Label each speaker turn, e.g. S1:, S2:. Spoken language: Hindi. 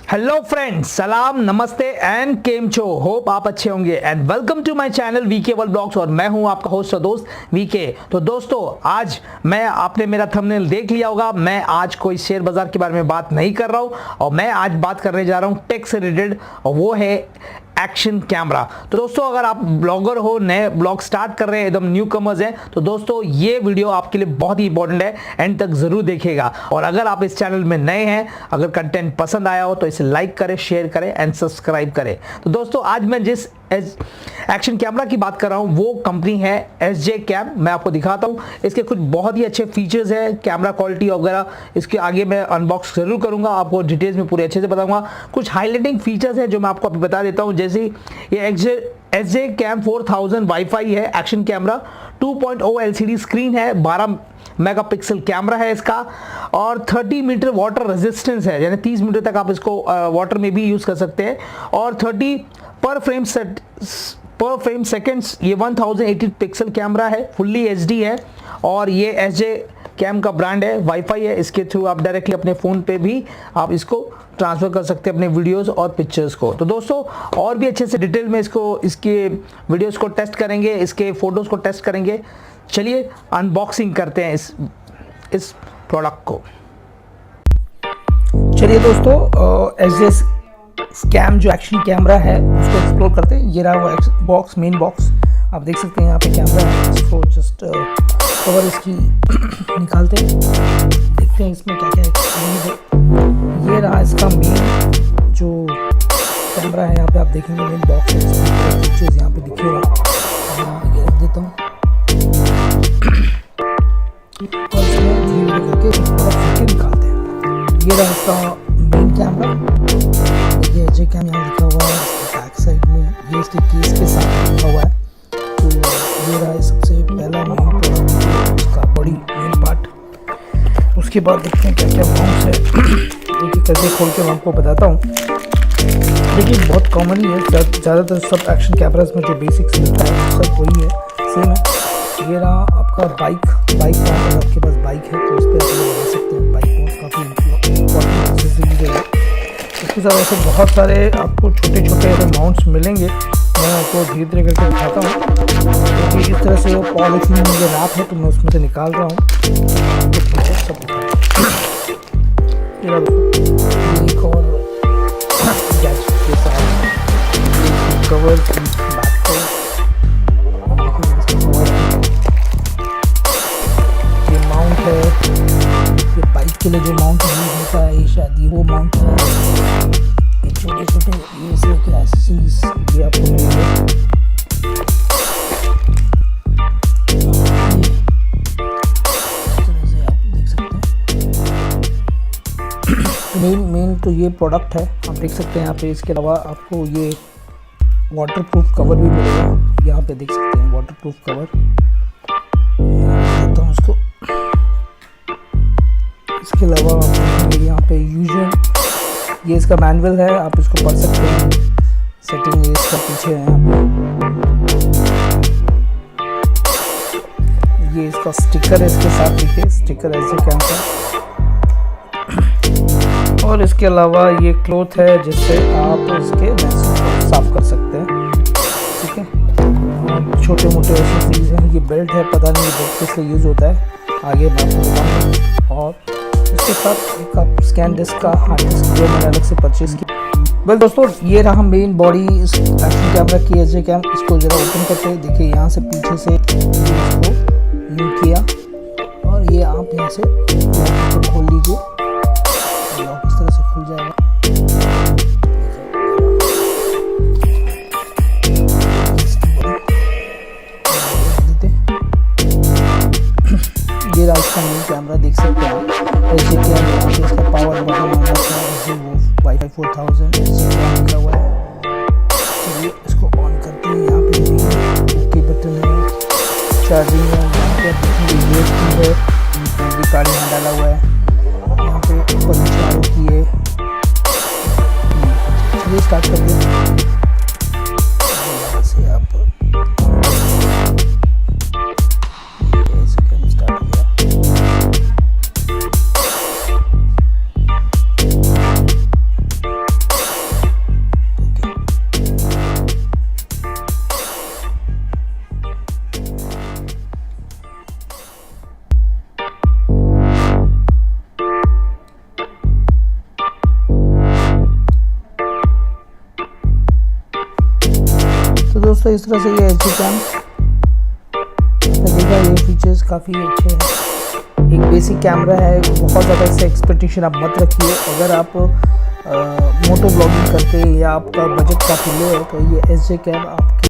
S1: हेलो फ्रेंड्स, सलाम, नमस्ते एंड केम छो। होप आप अच्छे होंगे and welcome to my channel VKworldvlogs और मैं हूं आपका होस्ट और दोस्त VK। तो दोस्तों, आज आपने मेरा थंबनेल देख लिया होगा। मैं आज कोई शेयर बाजार के बारे में बात नहीं कर रहा हूं और मैं आज बात करने जा रहा हूं टेक से रिलेटेड, और वो है एक्शन कैमरा। तो दोस्तों, अगर आप ब्लॉगर हो, नए ब्लॉग स्टार्ट कर रहे हैं, एकदम न्यू कमर्स हैं, तो दोस्तों ये वीडियो आपके लिए बहुत ही इंपॉर्टेंट है, एंड तक जरूर देखिएगा। और अगर आप इस चैनल में नए हैं, अगर कंटेंट पसंद आया हो तो इसे लाइक करें, शेयर करें एंड सब्सक्राइब करें। तो दोस्तों, आज मैं जिस एक्शन कैमरा की बात कर रहा हूं वो कंपनी है SJCAM। मैं आपको दिखाता हूं। इसके कुछ बहुत ही अच्छे फीचर्स हैं, कैमरा क्वालिटी वगैरह इसके आगे मैं अनबॉक्स जरूर करूंगा, आपको डिटेल्स में पूरे अच्छे से बताऊंगा। कुछ हाईलाइटिंग फीचर्स हैं जो मैं आपको अभी बता देता हूं, जैसे ये SJCAM 4000 वाईफाई है एक्शन कैमरा, 2.0 LCD स्क्रीन है, 12 मेगापिक्सल कैमरा है इसका, और 30 मीटर वाटर रेजिस्टेंस है, यानी 30 मीटर तक आप इसको वाटर में भी यूज कर सकते हैं, और 30 पर फ्रेम सेकेंड्स। ये 1080 पिक्सल कैमरा है, फुल्ली HD है, और ये SJCAM का ब्रांड है, वाईफाई है। इसके थ्रू आप डायरेक्टली अपने फ़ोन पे भी आप इसको ट्रांसफ़र कर सकते हैं अपने वीडियोस और पिक्चर्स को। तो दोस्तों, और भी अच्छे से डिटेल में इसके वीडियोस को टेस्ट करेंगे, इसके फ़ोटोज़ को टेस्ट करेंगे। चलिए अनबॉक्सिंग करते हैं इस प्रोडक्ट को। चलिए दोस्तों, SJCAM जो एक्शन कैमरा है उसको एक्सप्लोर करते हैं। ये रहा वो बॉक्स, मेन बॉक्स। आप देख सकते हैं यहाँ पे कैमरा है। इसको जस्ट कवर इसकी निकालते हैं, देखते हैं इसमें क्या क्या है। ये रहा इसका मेन जो कैमरा है। यहाँ पे आप देखेंगे मेन बॉक्स है, इसमें पिक्चर्स यहाँ पे दिखे हुए हैं। ये रख देता हूँ और इसमें धीरे करके निकालते हैं। ये रहा इसका मेन कैमरा। देखिए SJCAM यहाँ लिखा हुआ है, बैक साइड में ये इसके केस के साथ लिखा हुआ है। तो ये रहा सबसे पहला मेन प्रोडक्ट, इसका बड़ी मेन पार्ट। उसके बाद देखते हैं क्या क्या माउंट्स है। देखिए कैसे खोल के मैं आपको बताता हूँ। देखिए बहुत कॉमन ही है, ज़्यादातर सब एक्शन कैमराज में जो बेसिक्स मिलता है सब वही है, सेम है। ये रहा आपका बाइक मोड। अगर आपके पास बाइक है तो उस पर आप लगा सकते हैं। बाइक मोड काफ़ी इंपॉर्टेंट एक्सेसरीज है। इसके साथ ऐसे बहुत सारे आपको छोटे छोटे ऐसे माउंट्स मिलेंगे, मैं आपको धीरे धीरे करके दिखाता हूँ। क्योंकि इस तरह से वो पॉलिथीन में ये रैप है तो मैं उसमें से निकाल रहा हूँ। सब एक और गैजेट के साथ कवर बैक को ये माउंट है। ये बाइक के लिए जो माउंट यूज होता है, ये शायद ये वो माउंट है। ये छोटे छोटे ये से क्या एक्सेसरीज ये आपको मिलेंगे। मेन तो ये प्रोडक्ट है, आप देख सकते हैं यहाँ पे। इसके अलावा आपको ये वाटरप्रूफ कवर भी मिलेगा। यहाँ पे देख सकते हैं वाटरप्रूफ कवर। देता हूँ इसको। इसके अलावा आपको यहाँ पे यूजुअल ये इसका मैनुअल है, आप इसको पढ़ सकते हैं। सेटिंग इसका पीछे है यहाँ पे। ये इसका स्टिकर है, इसके साथ देखिए स्टिकर SJCAM का। और इसके अलावा ये क्लॉथ है जिससे आप इसके लेंस को साफ कर सकते हैं, ठीक है। और छोटे मोटे ऐसे चीज़ हैं। ये बेल्ट है, पता नहीं ये बेल्ट किस लिए यूज़ होता है, आगे मैं आपको बताऊँगा। और इसके साथ एक आप स्कैन डिस्क का हार्ड डिस्क जो मैंने अलग से परचेज़ की। वेल दोस्तों, ये रहा मेन बॉडी इस एक्शन कैमरा की SJCAM। इसको ज़रा ओपन करते हैं। देखिए यहाँ से पीछे से इसको यूज किया और ये आप यहाँ से खोल लीजिए, इस तरह से खुल जाएगा। ये रहा इसका मेन कैमरा, देख सकते हैं SJCAM। इसका पावर बटन वाईफाई 4000 SJCAM लिखा हुआ है। चलिए इसको ऑन करते हैं। यहाँ पे ओके बटन है, चार्जिंग है, यहाँ पे USB है, मेमोरी कार्ड यहाँ डाला हुआ है। यहाँ पे ऊपर चारों की है। चलिए स्टार्ट कर दिया। यहाँ से आप स्टार्ट किया।
S2: दोस्तों इस तरह से ये SJCAM देखा, ये फीचर्स काफ़ी अच्छे हैं। एक बेसिक कैमरा है, बहुत ज़्यादा इससे एक्सपेक्टेशन आप मत रखिए। अगर आप मोटो ब्लॉगिंग करते हैं या आपका बजट काफ़ी लो है तो ये SJCAM आप